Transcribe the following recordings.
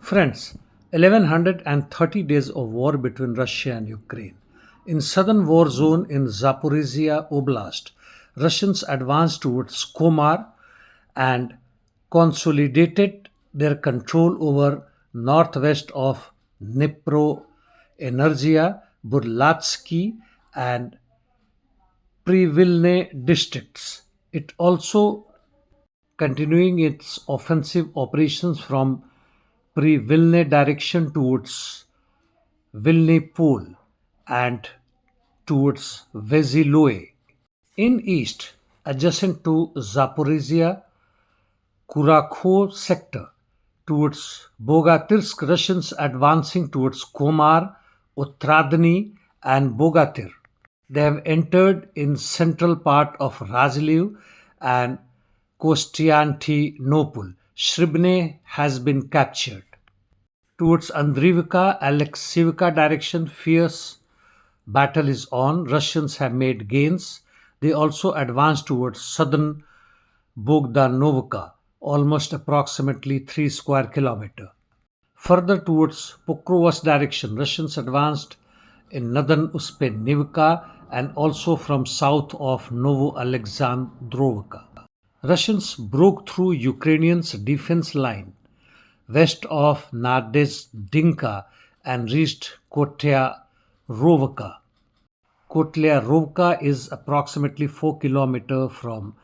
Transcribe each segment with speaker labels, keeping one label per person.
Speaker 1: Friends, 1130 days of war between Russia and Ukraine. In southern war zone in Zaporizhia Oblast, Russians advanced towards Komar and consolidated their control over northwest of Dnipro, Energia, Burlatsky, and Privilne districts. It also continuing its offensive operations from Privilne direction towards Vilnipol and towards Veziloe. In east, adjacent to Zaporizhia, Kurakho sector towards Bogatirsk, Russians advancing towards Komar, Utradny, and Bogatir. They have entered in central part of Razliv and Kostiantynopol. Shribne has been captured. Towards Andrivka, Alexievka direction, fierce battle is on. Russians have made gains. They also advance towards southern Bogdanovka, almost approximately 3 square kilometer. Further towards Pokrovsk direction, Russians advanced in northern Uspenivka and also from south of Novo Alexandrovka. Russians broke through Ukrainians' defense line west of Nadezdinka and reached Kotyarovka. Kotlyaarovka is approximately 4 kilometers from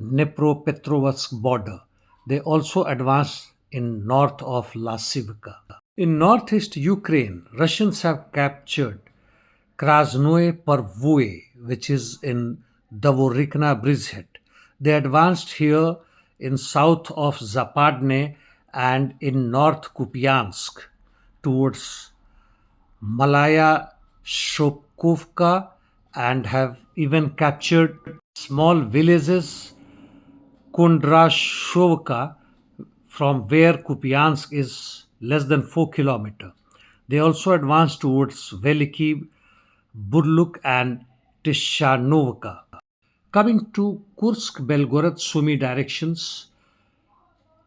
Speaker 1: Dnipropetrovsk border. They also advanced in north of Lasivka. In northeast Ukraine, Russians have captured Krasnoye Pervoe, which is in Davorikna Bridgehead. They advanced here in south of Zapadne and in north Kupiansk towards Malaya Shopkovka and have even captured small villages Kondrashovka from where Kupiansk is less than 4 kilometers. They also advanced towards Veliki Burluk and Tishanovka. Coming to Kursk Belgorod Sumy directions,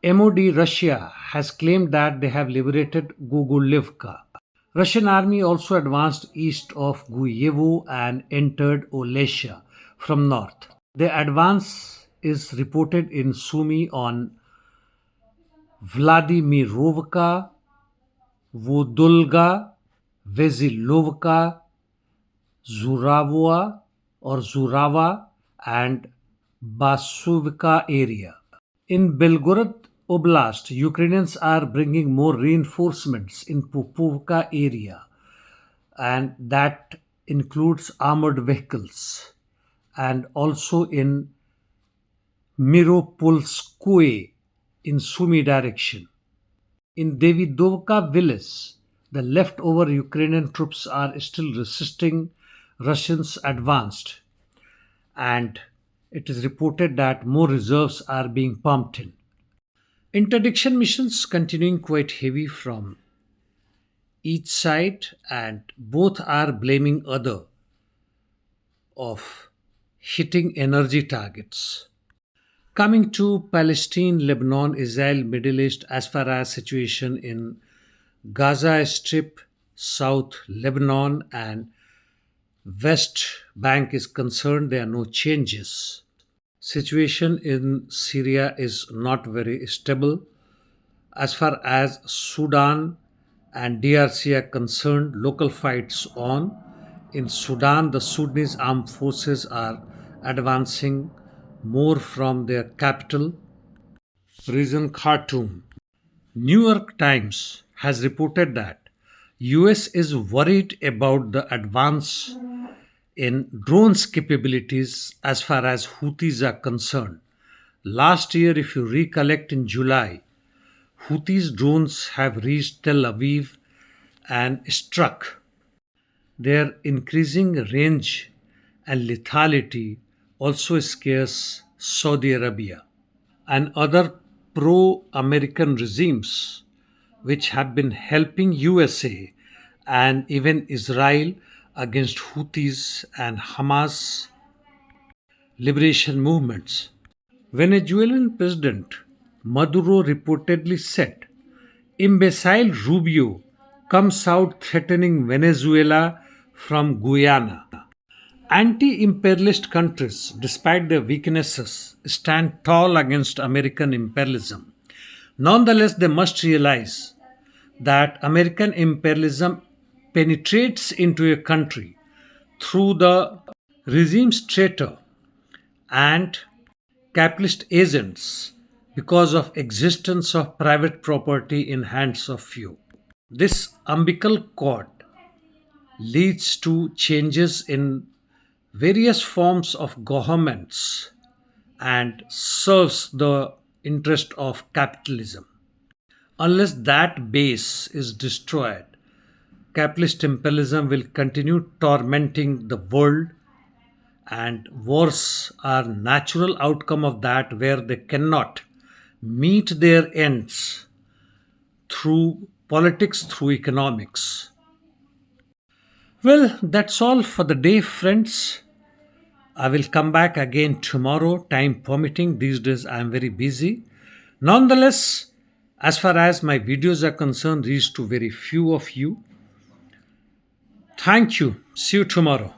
Speaker 1: MOD Russia has claimed that they have liberated Gogolivka. Russian army also advanced east of Guyevo and entered Olesha from north. Their advance is reported in Sumy on Vladimirovka, Vodolga, Vezilovka, Zuravoa or Zurava and Basuvka area. In Belgorod Oblast, Ukrainians are bringing more reinforcements in Popovka area, and that includes armored vehicles, and also in Miropolskoye in Sumy direction. In Davidovka village, the leftover Ukrainian troops are still resisting Russians' advanced, and it is reported that more reserves are being pumped in. Interdiction missions continuing quite heavy from each side, and both are blaming other of hitting energy targets. Coming to Palestine, Lebanon, Israel, Middle East, as far as situation in Gaza Strip, South Lebanon, and West Bank is concerned, there are no changes. Situation in Syria is not very stable. As far as Sudan and DRC are concerned, local fights on. In Sudan, the Sudanese armed forces are advancing more from their capital, region Khartoum. New York Times has reported that US is worried about the advance in drones capabilities as far as Houthis are concerned. Last year, if you recollect, in July, Houthis drones have reached Tel Aviv and struck. Their increasing range and lethality also scares Saudi Arabia and other pro-American regimes which have been helping USA and even Israel against Houthis and Hamas liberation movements. Venezuelan President Maduro reportedly said Imbecile Rubio comes out threatening Venezuela from Guyana. Anti imperialist countries, despite their weaknesses, stand tall against American imperialism. Nonetheless, they must realize that American imperialism penetrates into a country through the regime's traitor and capitalist agents because of existence of private property in hands of few. This umbilical cord leads to changes in various forms of governments and serves the interest of capitalism. Unless that base is destroyed, capitalist imperialism will continue tormenting the world, and wars are natural outcome of that where they cannot meet their ends through politics, through economics. Well, that's all for the day, friends. I will come back again tomorrow, time permitting. These days I am very busy. Nonetheless, as far as my videos are concerned, reach to very few of you. Thank you. See you tomorrow.